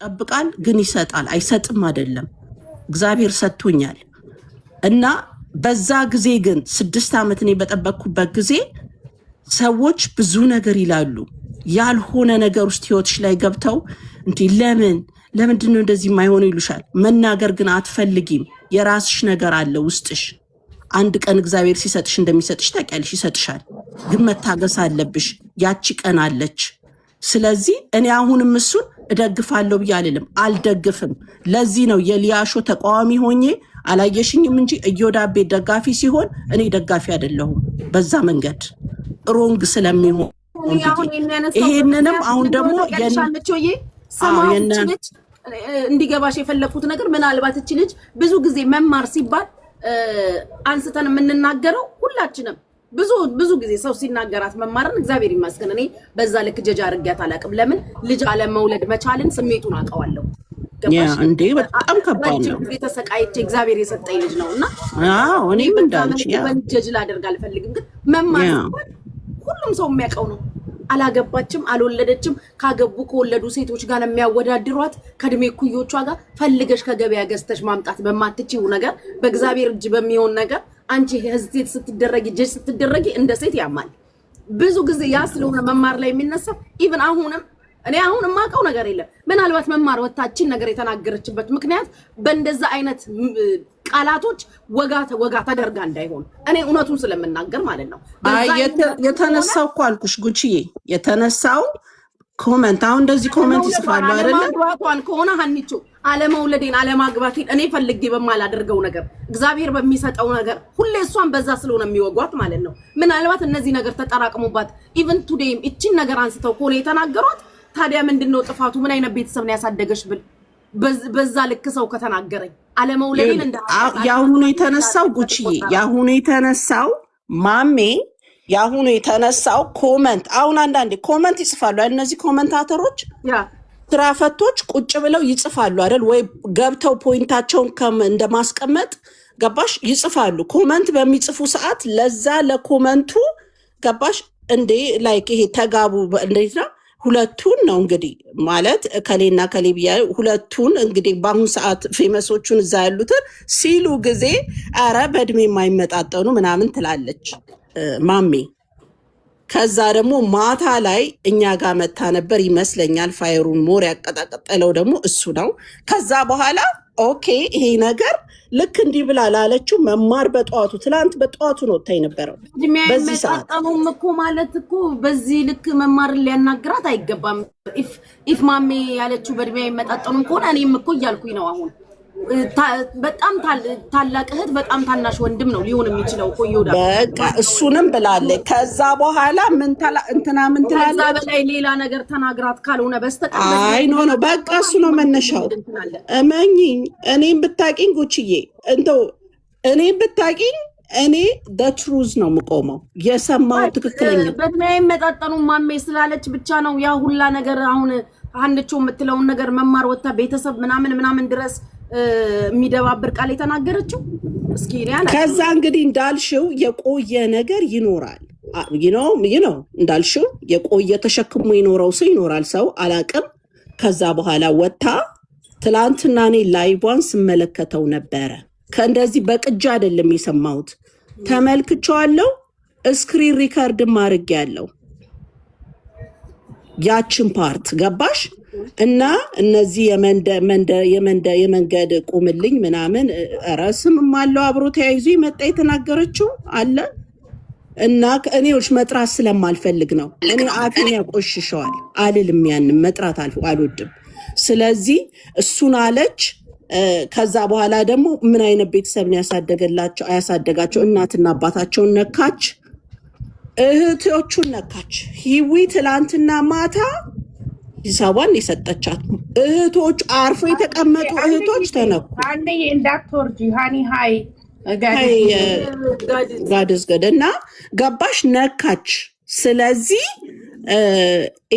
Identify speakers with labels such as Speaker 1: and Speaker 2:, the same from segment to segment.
Speaker 1: ጠብቃል ግን ይሰጣል አይሰጥም አይደለም እግዚአብሔር ሰጥቶኛል እና በዛ ጊዜ ግን 6 ዓመት እኔ በጠበቅኩበት ጊዜ ሰዎች ብዙ ነገር ይላሉ ያልሆነ ነገር ውስጥ ህይወትሽ ላይ ገብተው እንዴ ለምንድን ነው እንደዚህ የማይሆነው ይሉሻል መናገር ግን አትፈልጊም የራስሽ ነገር አለ ውስጥሽ አንድ ቀን እግዚአብሔር ሲሰጥሽ እንደሚሰጥሽ ታውቂያለሽ ይሰጥሻል ግን መታገስ አለብሽ ያቺ ቀን አለች ስለዚህ እኔ አሁንም እሱን እደግፋለሁ ብያለለም አልደግፍም ለዚህ ነው የሊያሾ ተቃዋሚ ሆኜ አላየሽኝም እንጂ እዮዳቤ ደጋፊ ሲሆን እኔ ደጋፊ አይደለሁም በዛ መንገድ ሮንግ ስለሚሆን ይሄንንም አሁን ደግሞ
Speaker 2: ሰማውች እንዲገባሽ የፈለኩት ነገር ምናልባት እቺ ልጅ ብዙ ጊዜ መማር ሲባል አንስተን የምንናገረው ሁላችንም ብዙ ጊዜ ሰው ሲናገራት መማርን እግዚአብሔር ይመስገን እኔ በዛ ልክ ጀጅ አድርጌያት አላውቅም ለምን ልጅ አለ መውለድ መቻልን ስሜቱን አውቀዋለሁ
Speaker 1: እንዴ በጣም ከባድ ነው
Speaker 2: ተሰቃይቼ እግዚአብሔር የሰጠኝ ልጅ ነውና
Speaker 1: እኔ እንዳንቺ
Speaker 2: ጀጅ ላደርግ አልፈልግም ግን መማር ሁሉም ሰው የሚያውቀው ነው አላገባችም አልወለደችም ካገቡ ከወለዱ ሴቶች ጋር የሚያወዳድሯት ከድሜ ኩዮቿ ጋር ፈልገሽ ከገበያ ገዝተሽ ማምጣት በማትችው ነገር በእግዚአብሔር እጅ በሚሆን ነገር አንቺ ህዝብ ስትደረጊ ጀጅ ስትደረጊ እንደ ሴት ያማል ብዙ ጊዜ ያ ስለሆነ መማር ላይ የሚነሳ ኢቭን እኔ አሁንም ማቀው ነገር የለም ምናልባት መማር ወጣችን ነገር የተናገረችበት ምክንያት በእንደዛ አይነት ቃላቶች ወጋ ተደርጋ እንዳይሆን እኔ እውነቱን ስለምናገር ማለት ነው
Speaker 1: የተነሳው እኮ አልኩሽ ጉቺዬ የተነሳው ኮሜንት አሁን እንደዚህ ኮሜንት ይጽፋሉ አይደል
Speaker 2: አለማግባቷን ከሆነ ሀኒቾ አለመውለዴን አለማግባቴን እኔ ፈልጌ በማላደርገው ነገር እግዚአብሔር በሚሰጠው ነገር ሁሌ እሷን በዛ ስለሆነ የሚወጓት ማለት ነው ምናልባት እነዚህ ነገር ተጠራቅሙባት ኢቭን ቱዴይም እቺን ነገር አንስተው ኮኔ የተናገሯት ታዲያ ምንድነው ጥፋቱ ምን አይነት ቤተሰብ ነው ያሳደገሽ ብል በዛ ልክ ሰው ከተናገረኝ አለመውለዴን
Speaker 1: ያሁኑ የተነሳው ጉቺዬ ያሁኑ የተነሳው ማሜ ያሁኑ የተነሳው ኮሜንት አሁን አንዳንዴ ኮሜንት ይጽፋሉ እነዚህ ኮሜንታተሮች ትራፈቶች ቁጭ ብለው ይጽፋሉ አይደል ወይ ገብተው ፖይንታቸውን እንደማስቀመጥ ገባሽ ይጽፋሉ ኮሜንት በሚጽፉ ሰዓት ለዛ ለኮሜንቱ ገባሽ እንዴ ላይክ ይሄ ተጋቡ እንዴት ነው ሁለቱን ነው እንግዲህ ማለት ከሌና ከሌቢያ ሁለቱን እንግዲህ በአሁን ሰዓት ፌመሶቹን እዛ ያሉትን ሲሉ ጊዜ አረ በእድሜ የማይመጣጠኑ ምናምን ትላለች ማሜ ከዛ ደግሞ ማታ ላይ እኛ ጋር መታ ነበር ይመስለኛል ፋየሩን ሞር ያቀጣቀጠለው ደግሞ እሱ ነው ከዛ በኋላ ኦኬ ይሄ ነገር ልክ እንዲህ ብላ ላለችው መማር በጠዋቱ ትላንት በጠዋቱ ነው ታይ ነበር
Speaker 2: በዚህ ሰዓት እኮ ማለት እኮ በዚህ ልክ መማር ሊያናግራት አይገባም ኢፍ ማሜ ያለችው በእድሜ አይመጣጠኑም ከሆነ እኔም እኮ እያልኩኝ ነው አሁን በጣም ታላቅ እህት በጣም ታናሽ ወንድም ነው ሊሆን የሚችለው እኮ ይወዳ
Speaker 1: በቃ እሱንም ብላለች ከዛ በኋላ ምን ትላለች
Speaker 2: ከዛ በላይ ሌላ ነገር ተናግራት ካልሆነ በስተቀር
Speaker 1: አይ ኖ በቃ እሱ ነው መነሻው እመኚኝ እኔም ብታቂኝ ጉቺዬ እንደው እኔም ብታቂኝ እኔ ትሩዝ ነው የምቆመው የሰማው ትክክለኛ
Speaker 2: በእድሜ አይመጣጠኑም ማሜ ስላለች ብቻ ነው ያ ሁላ ነገር አሁን አንድቾ የምትለውን ነገር መማር ወጣ ቤተሰብ ምናምን ድረስ የሚደባብር ቃል የተናገረችው እስኪ
Speaker 1: ከዛ እንግዲህ እንዳልሽው የቆየ ነገር ይኖራል እንዳልሽው የቆየ ተሸክሞ ይኖረው ሰው ይኖራል ሰው አላቅም ከዛ በኋላ ወጣ ትላንትና እኔ ላይቫን ስመለከተው ነበረ ከእንደዚህ በቅጃ አይደለም የሰማሁት ተመልክቻለሁ ስክሪን ሪከርድ ማድረግ ያለው ያችን ፓርት ገባሽ እና እነዚህ የመንገድ ቁምልኝ ምናምን ራስም አለው አብሮ ተያይዞ መጣ የተናገረችው አለ እና እኔዎች መጥራት ስለማልፈልግ ነው እኔ አፍን ያቆሽሸዋል አልልም ያንን መጥራት አልወድም ስለዚህ እሱን አለች ከዛ በኋላ ደግሞ ምን አይነት ቤተሰብ ነው ያሳደጋቸው እናትና አባታቸውን ነካች እህቶቹን ነካች ሂዊ ትላንትና ማታ ሂሳቧን የሰጠቻት እህቶች አርፎ የተቀመጡ እህቶች ተነኩ
Speaker 3: አንዴ እንዳትወርጂ ሃኒ ሃይ
Speaker 1: ጋድስ ገደና ገባሽ ነካች ስለዚህ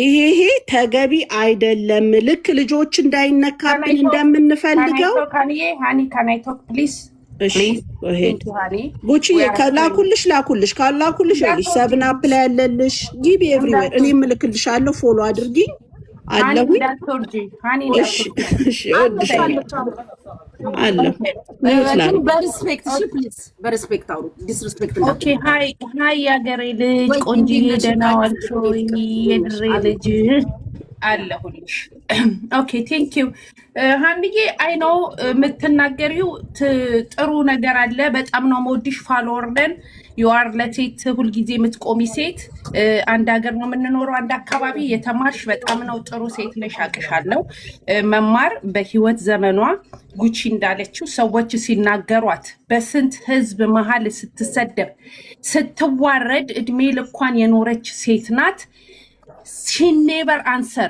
Speaker 1: ይሄ ተገቢ አይደለም ልክ ልጆች እንዳይነካብን እንደምንፈልገው
Speaker 3: ሃኒ ካን አይ ቶክ ፕሊዝ
Speaker 1: ጉቺ ላኩልሽ ካላኩልሽ ሰብን አፕ ላይ ያለልሽ ጊቢ ኤቭሪዌር እኔ ምልክልሻለሁ ፎሎ አድርጊኝ አለሁ
Speaker 3: ዳክተርጂ ሃኒ
Speaker 1: እሺ እወድሻለሁ አለሁ
Speaker 2: ግን በሪስፔክት እሺ ፕሊዝ በሪስፔክት አውሩ ዲስሪስፔክት
Speaker 3: ኦኬ ሃይ ያገሬ ልጅ ቆንጆዬ ደህና ዋልሽ ወይ የድሬ ልጅ አለሁልሽ ኦኬ ቴንክ ዩ ሃንዬ አይ ኖ የምትናገሪው ጥሩ ነገር አለ በጣም ነው የምወድሽ ፎሎወር ነን ዩ አር ለሴት ሁልጊዜ የምትቆሚ ሴት አንድ ሀገር ነው የምንኖረው አንድ አካባቢ የተማርሽ በጣም ነው ጥሩ ሴት ነሽ አቅሻለሁ መማር በህይወት ዘመኗ ጉቺ እንዳለችው ሰዎች ሲናገሯት በስንት ህዝብ መሀል ስትሰደብ ስትዋረድ እድሜ ልኳን የኖረች ሴት ናት she never answer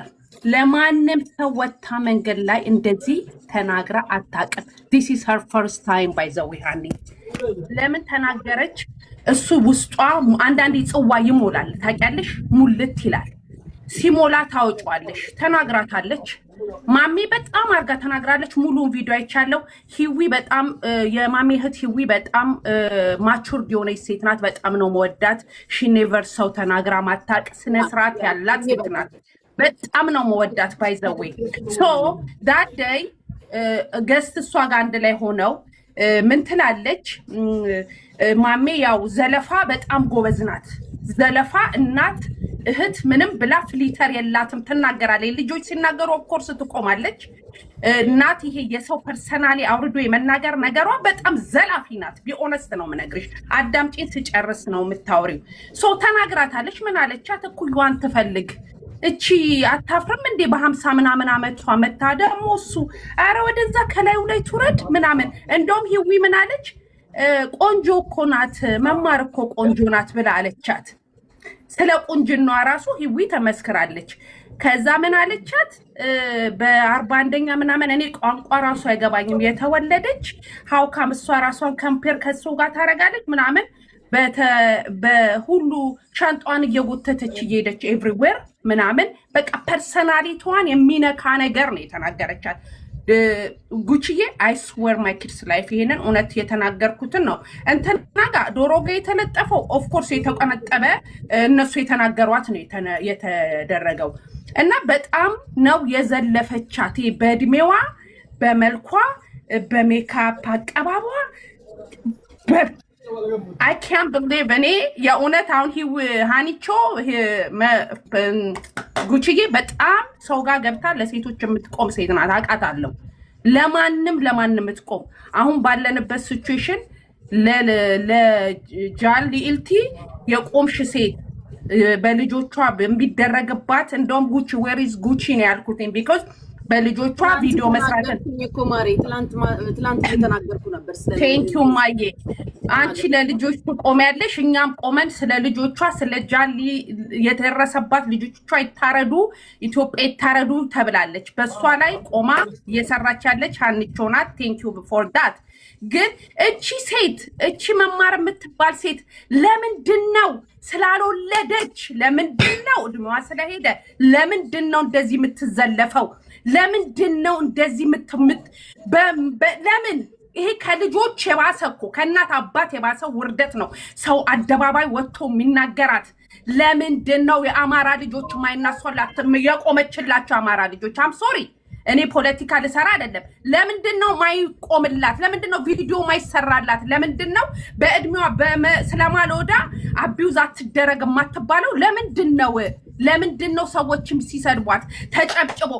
Speaker 3: ለማንም ሰው ወታ መንገድ ላይ እንደዚህ ተናግራ አታውቅም this is her first time by the way ሃኒ ለምን ተናገረች እሱ ውስጧ አንዳንዴ ጽዋ ይሞላል ታውቂያለሽ ሙልት ይላል ሲሞላ ታውጫለሽ ተናግራታለች ማሚ በጣም አርጋ ተናግራለች ሙሉ ቪዲዮ አይቻለው ሂዊ በጣም የማሚ እህት ሂዊ በጣም ማቹርድ የሆነች ሴት ናት በጣም ነው መወዳት ሺ ኔቨር ሰው ተናግራ ማታቅ ስነ ስርዓት ያላት ሴት ናት በጣም ነው መወዳት ባይ ዘ ዌይ ሶ that day ገስት እሷ ጋር አንድ ላይ ሆነው ምን ትላለች ማሜ ያው ዘለፋ በጣም ጎበዝ ናት ዘለፋ እናት እህት ምንም ብላ ፍሊተር የላትም ትናገራለች ልጆች ሲናገሩ ኦፍ ኮርስ ትቆማለች እናት ይሄ የሰው ፐርሰናሊ አውርዶ የመናገር ነገሯ በጣም ዘላፊ ናት ቢኦነስት ነው ምነግርሽ አዳምጪን ስጨርስ ነው የምታወሪው ሶ ተናግራታለች ምን አለቻት እኩሏን ትፈልግ እቺ አታፍርም እንዴ በ50 ምናምን አመቷ መታ ደግሞ እሱ አረ ወደዛ ከላዩ ላይ ትውረድ ምናምን እንደውም ሂዊ ምን አለች ቆንጆ እኮ ናት መማር እኮ ቆንጆ ናት ብላ አለቻት ስለ ቁንጅናዋ ራሱ ሂዊ ተመስክራለች ከዛ ምን አለቻት በ41ኛ ምናምን እኔ ቋንቋ ራሱ አይገባኝም የተወለደች ሃውካም እሷ ራሷን ከምፔር ከሱ ጋር ታረጋለች ምናምን በሁሉ ሻንጣዋን እየጎተተች እየሄደች ኤቭሪዌር ምናምን በቃ ፐርሰናሊቲዋን የሚነካ ነገር ነው የተናገረቻት ጉቺዬ አይ ስዌር ማይ ኪድስ ላይፍ ይሄንን እውነት የተናገርኩትን ነው እንትና ጋር ዶሮ ጋር የተለጠፈው ኦፍ ኮርስ የተቀነጠበ እነሱ የተናገሯት ነው የተደረገው እና በጣም ነው የዘለፈቻት በእድሜዋ በመልኳ በሜካፕ አቀባቧ I can't believe እኔ የእውነት አሁን ሃኒቾ ጉቺዬ በጣም ሰው ጋር ገብታ ለሴቶች የምትቆም ሴት ናት አውቃታለሁ ለማንም የምትቆም አሁን ባለንበት ሲቹዌሽን ለጃል ሊልቲ የቆምሽ ሴት በልጆቿ የሚደረግባት እንደውም ጉቺ where is ጉቺ ነው ያልኩት because በልጆቿ ቪዲዮ መስራትን
Speaker 2: እኮ ማሪ ትላንት የተናገርኩ ነበር ስለ
Speaker 3: ቴንክ ዩ ማዬ አንቺ ለልጆች ቆመያለሽ እኛም ቆመን ስለ ልጆቿ ስለ ጃሊ የተረሰባት ልጆቿ ይታረዱ ኢትዮጵያ ይታረዱ ተብላለች በሷ ላይ ቆማ እየሰራች ያለች ሃኒቾ ናት ቴንክ ዩ ፎር ዳት ግን እቺ ሴት እቺ መማር የምትባል ሴት ለምንድነው ስላልወለደች ለምንድነው እድሜዋ ስለሄደ ለምንድነው እንደዚህ የምትዘለፈው ለምንድነው እንደዚህ ለምን ይሄ ከልጆች የባሰ እኮ ከእናት አባት የባሰ ውርደት ነው ሰው አደባባይ ወጥቶ የሚናገራት ለምንድነው የአማራ ልጆች ማይናሷላት የቆመችላቸው አማራ ልጆች አም ሶሪ እኔ ፖለቲካ ልሰራ አይደለም ለምንድነው ማይቆምላት ለምንድነው ቪዲዮ ማይሰራላት ለምንድነው በእድሜዋ ስለማልወዳ አቢዩዝ አትደረግ ማትባለው ለምንድነው ሰዎችም ሲሰድቧት ተጨብጭቦ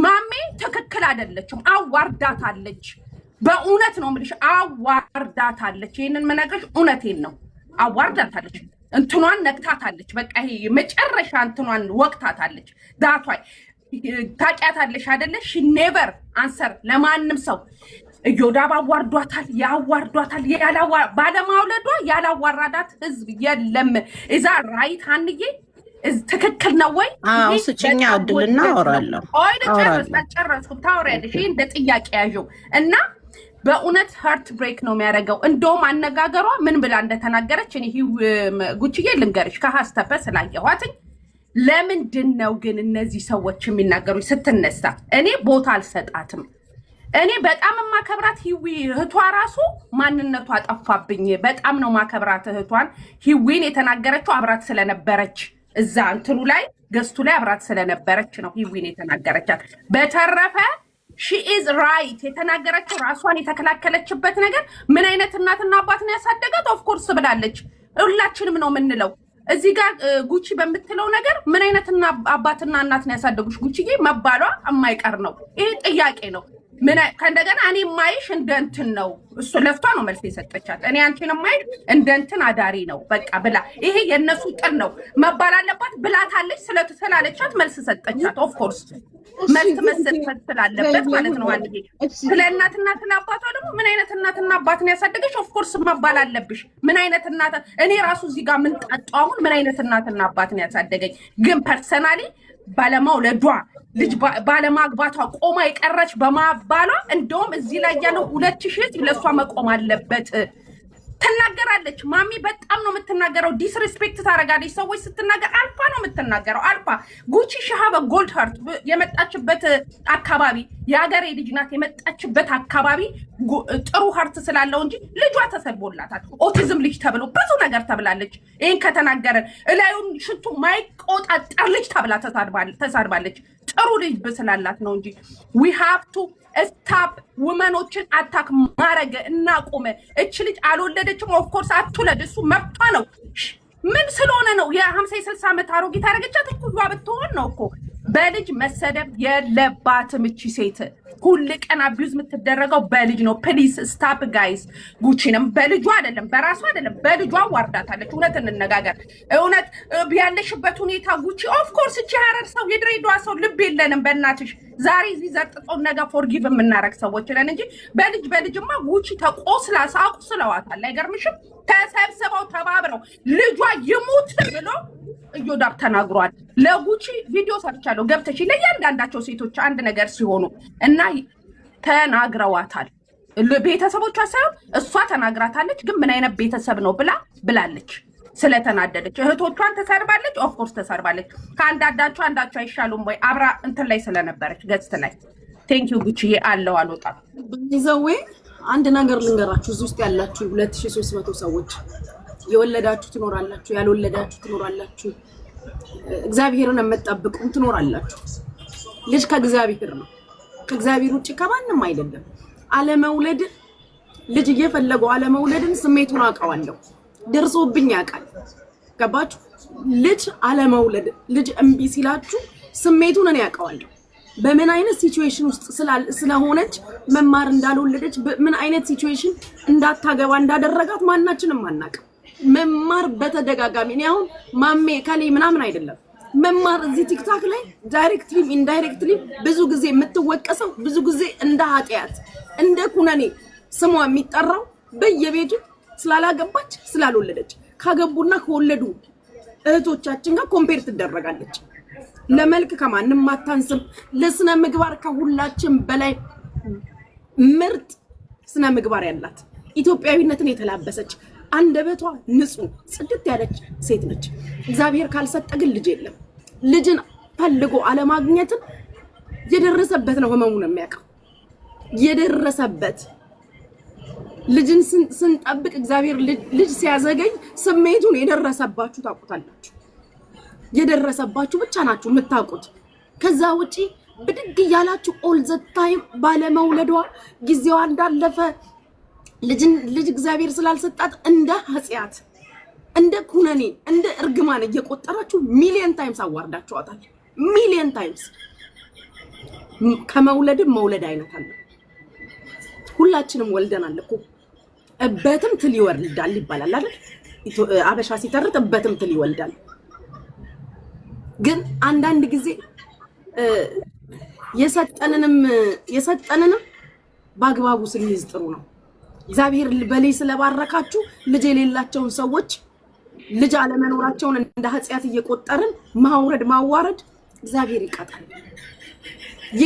Speaker 3: ማሜ ትክክል አይደለችም አዋርዳታለች በእውነት ነው የምልሽ አዋርዳታለች ይሄንን መነገርሽ እውነቴን ነው አዋርዳታለች እንትኗን ነክታታለች በቃ ይሄ መጨረሻ እንትኗን ወቅታታለች ዳቷይ ታቂያታለሽ አይደለ ሺ ኔቨር አንሰር ለማንም ሰው እዮዳብ አዋርዷታል ያዋርዷታል ባለማውለዷ ያላዋራዳት ህዝብ የለም እዛ ራይት ሃንዬ ትክክል ነው ወይ
Speaker 1: አዎ ስጭኛ እድልና አወራለሁ
Speaker 3: ጨረስኩ ታወሪያለሽ ይሄ እንደ ጥያቄ ያዥው እና በእውነት ሃርት ብሬክ ነው የሚያደርገው እንደውም አነጋገሯ ምን ብላ እንደተናገረች እኔ ጉቺዬ ልንገርሽ ከሀስተፈ ስላየኋት ለምንድነው ግን እነዚህ ሰዎች የሚናገሩ ስትነሳ እኔ ቦታ አልሰጣትም እኔ በጣም ማከብራት ሂዊ እህቷ ራሱ ማንነቷ ጠፋብኝ በጣም ነው ማከብራት እህቷን ሂዊን የተናገረችው አብራት ስለነበረች እዛ እንትኑ ላይ ገስቱ ላይ አብራት ስለነበረች ነው ሂዊን የተናገረቻት። በተረፈ she is right የተናገረችው ራሷን የተከላከለችበት ነገር ምን አይነት እናትና አባት ነው ያሳደጋት ኦፍ ኮርስ ብላለች። ሁላችንም ነው የምንለው እዚህ ጋር ጉቺ በምትለው ነገር ምን አይነት አባትና እናት ነው ያሳደጉሽ ጉቺዬ መባሏ የማይቀር ነው። ይሄ ጥያቄ ነው። ምን ከእንደገና እኔ ማይሽ እንደንትን ነው እሱ ለፍቷ ነው መልስ የሰጠቻት። እኔ አንቺን ማይሽ እንደንትን አዳሪ ነው በቃ ብላ ይሄ የነሱ ጥር ነው መባል አለባት ብላታለች። ስለተሰላለቻት መልስ ሰጠቻት። ኦፍ ኮርስ መልስ መሰጠት ስላለበት ማለት ነው። አንዴ ስለ እናትና ስለ አባቷ ደግሞ ምን አይነት እናትና አባት ነው ያሳደገሽ ኦፍ ኮርስ መባል አለብሽ። ምን አይነት እናት እኔ ራሱ እዚህ ጋር ምን ጣጣው አሁን ምን አይነት እናትና አባት ነው ያሳደገኝ ግን ፐርሰናሊ ባለማውለዷ ልጅ ባለማግባቷ ቆማ የቀረች በማባሏ እንደውም እዚህ ላይ ያለው 2000 ለሷ መቆም አለበት ትናገራለች። ማሚ በጣም ነው የምትናገረው። ዲስሪስፔክት ታረጋለች። ሰዎች ስትናገር አልፋ ነው የምትናገረው። አልፋ ጉቺ ሻሃበ ጎልድ ሃርት የመጣችበት አካባቢ የሀገሬ ልጅ ናት። የመጣችበት አካባቢ ጥሩ ሃርት ስላለው እንጂ ልጇ ተሰቦላታል። ኦቲዝም ልጅ ተብሎ ብዙ ነገር ተብላለች። ይሄን ከተናገረን እላዩን ሽቱ ማይቆጣጠር ልጅ ተብላ ተሳድባለች። ጥሩ ልጅ ስላላት ነው እንጂ we have to stop ውመኖችን አታክ ማረገ እናቆመ። እች ልጅ አልወለደችም ኦፍ ኮርስ አትውለድ እሱ መብቷ ነው። ምን ስለሆነ ነው የ50 60 ዓመት አሮጊት አረገቻት እኮ ብትሆን ነው እኮ። በልጅ መሰደብ የለባትም እቺ ሴት። ሁሉ ቀን አቢዩዝ የምትደረገው በልጅ ነው። ፕሊዝ ስታፕ ጋይስ። ጉቺንም በልጇ አይደለም በራሷ አይደለም በልጇ ዋርዳታለች። እውነት እንነጋገር። እውነት ያለሽበት ሁኔታ ጉቺ ኦፍ ኮርስ እቺ ሀረር ሰው የድሬዳዋ ሰው ልብ የለንም በእናትሽ። ዛሬ እዚህ ዘርጥጦ ነገ ፎርጊቭ የምናረግ ሰዎች ነን እንጂ በልጅማ ጉቺ ተቆስላ ሳቁስለዋታል። አይገርምሽም? ተሰብስበው ተባብረው ልጇ ይሙት ብሎ እዮዳብ ተናግሯል። ለጉቺ ቪዲዮ ሰርቻለሁ ገብተሽ ለእያንዳንዳቸው ሴቶች አንድ ነገር ሲሆኑ እና ተናግረዋታል። ቤተሰቦቿ ሳይሆን እሷ ተናግራታለች። ግን ምን አይነት ቤተሰብ ነው ብላለች። ስለተናደደች እህቶቿን ተሰርባለች። ኦፍ ኮርስ ተሰርባለች። ከአንዳንዳቸው አንዳቸው አይሻሉም ወይ አብራ እንትን ላይ ስለነበረች ገጽት ላይ ቴንክ ዩ ጉቺዬ አለው አልወጣም።
Speaker 2: በዚህው አንድ ነገር ልንገራችሁ። እዚህ ውስጥ ያላችሁ 2300 ሰዎች የወለዳችሁ ትኖራላችሁ፣ ያልወለዳችሁ ትኖራላችሁ፣ እግዚአብሔርን የምትጠብቁም ትኖራላችሁ። ልጅ ከእግዚአብሔር ነው። ከእግዚአብሔር ውጭ ከማንም አይደለም። አለመውለድ ልጅ እየፈለጉ አለመውለድን ስሜቱን አውቀዋለሁ። ደርሶብኝ ያውቃል። ገባችሁ? ልጅ አለመውለድ ልጅ እምቢ ሲላችሁ ስሜቱን እኔ ያውቀዋለሁ። በምን አይነት ሲቹዌሽን ውስጥ ስለሆነች መማር እንዳልወለደች ምን አይነት ሲቹዌሽን እንዳታገባ እንዳደረጋት ማናችንም አናውቅም። መማር በተደጋጋሚ እኔ አሁን ማሜ ከሌ ምናምን አይደለም መማር እዚህ ቲክታክ ላይ ዳይሬክትሊ ኢንዳይሬክትሊ ብዙ ጊዜ የምትወቀሰው ብዙ ጊዜ እንደ ኃጢያት እንደ ኩነኔ ስሟ የሚጠራው በየቤቱ ስላላገባች ስላልወለደች ካገቡና ከወለዱ እህቶቻችን ጋር ኮምፔር ትደረጋለች። ለመልክ ከማንም ማታንስም፣ ለስነ ምግባር ከሁላችን በላይ ምርጥ ስነ ምግባር ያላት ኢትዮጵያዊነትን የተላበሰች አንደበቷ ንጹህ ጽድት ያለች ሴት ነች። እግዚአብሔር ካልሰጠ ግን ልጅ የለም። ልጅን ፈልጎ አለማግኘትን የደረሰበት ነው ህመሙን የሚያውቀው የደረሰበት። ልጅን ስንጠብቅ እግዚአብሔር ልጅ ሲያዘገኝ ስሜቱን የደረሰባችሁ ታውቁታላችሁ። የደረሰባችሁ ብቻ ናችሁ የምታውቁት። ከዛ ውጪ ብድግ ያላችሁ ኦል ዘ ታይም ባለመውለዷ ጊዜዋ እንዳለፈ ልጅ እግዚአብሔር ስላልሰጣት እንደ ኃጢያት እንደ ኩነኔ እንደ እርግማን እየቆጠራችሁ ሚሊየን ታይምስ አዋርዳችኋታል። ሚሊየን ታይምስ። ከመውለድም መውለድ አይነት አለ። ሁላችንም ወልደናል እኮ። እበትም ትል ይወልዳል ይባላል አይደል? አበሻ ሲተርት እበትም ትል ይወልዳል። ግን አንዳንድ ጊዜ የሰጠንንም በአግባቡ ስንይዝ ጥሩ ነው። እግዚአብሔር በልጅ ስለባረካችሁ ልጅ የሌላቸውን ሰዎች ልጅ አለመኖራቸውን እንደ ኃጢያት እየቆጠርን ማዋረድ እግዚአብሔር ይቀጣል።